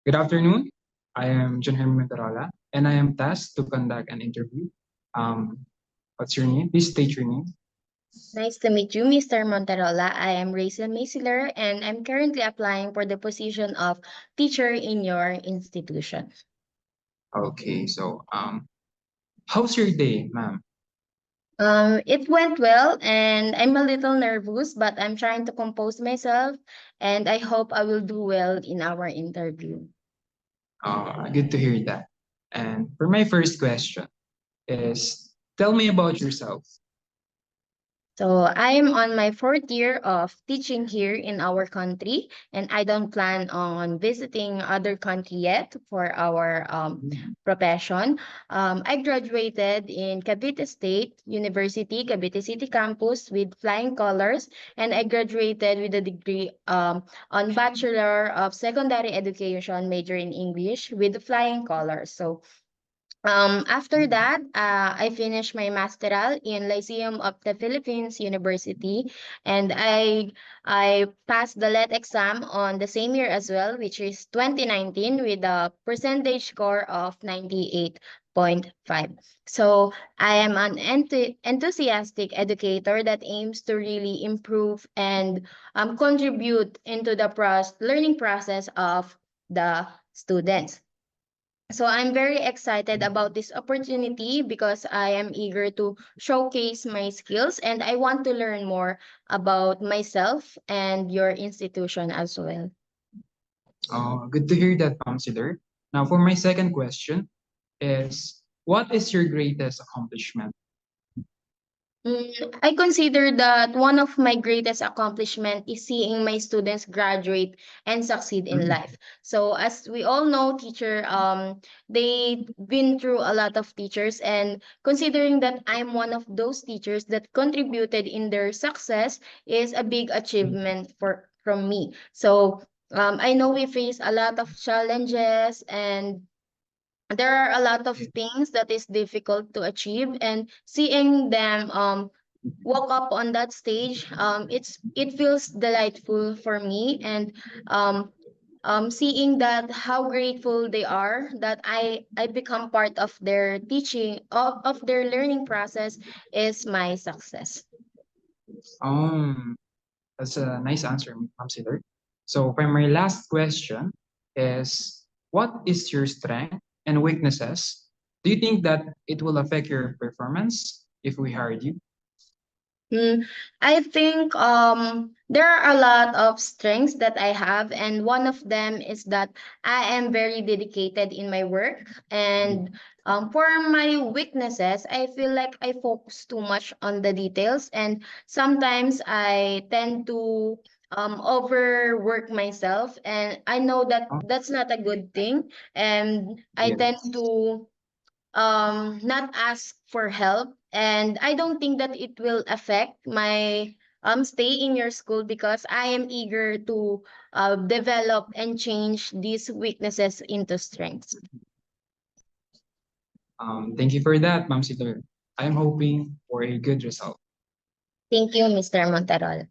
Good afternoon. I am John Herman Mentarola, and I am tasked to conduct an interview. Um, what's your name? Please state your name. Nice to meet you, Mr. Monterola. I am Rachel Maysiller, and I'm currently applying for the position of teacher in your institution. Okay, how's your day, ma'am? It went well, and I'm a little nervous, but I'm trying to compose myself, and I hope I will do well in our interview. Good to hear that. And for my first question is, tell me about yourself. So I'm on my fourth year of teaching here in our country, and I don't plan on visiting other country yet for our profession. I graduated in Cavite State University, Cavite City Campus with flying colors, and I graduated with a degree on Bachelor of Secondary Education, major in English with flying colors. So after that, I finished my masteral in Lyceum of the Philippines University, and I passed the LET exam on the same year as well, which is 2019, with a percentage score of 98.5. So I am an enthusiastic educator that aims to really improve and contribute into the learning process of the students. So I'm very excited about this opportunity because I am eager to showcase my skills and I want to learn more about myself and your institution as well. Good to hear that, Counselor. Now, for my second question is, what is your greatest accomplishment? I consider that one of my greatest accomplishment is seeing my students graduate and succeed in Mm, life. So as we all know, teacher, they've been through a lot of teachers, and considering that I'm one of those teachers that contributed in their success is a big achievement from me. So I know we face a lot of challenges and there are a lot of things that is difficult to achieve, and seeing them walk up on that stage, it feels delightful for me, and um seeing that how grateful they are that I become part of their teaching of their learning process is my success. Um, that's a nice answer, Counselor. So, for my last question is, what is your strength and weaknesses? Do you think that it will affect your performance if we hired you? Mm, I think there are a lot of strengths that I have, and one of them is that I am very dedicated in my work. And for my weaknesses, I feel like I focus too much on the details, and sometimes I tend to overwork myself, and I know that Oh, that's not a good thing, and I tend yes. to not ask for help, and I don't think that it will affect my stay in your school because I am eager to develop and change these weaknesses into strengths. Thank you for that, Ma'am Sidor. I'm hoping for a good result. Thank you, Mr. Monterol.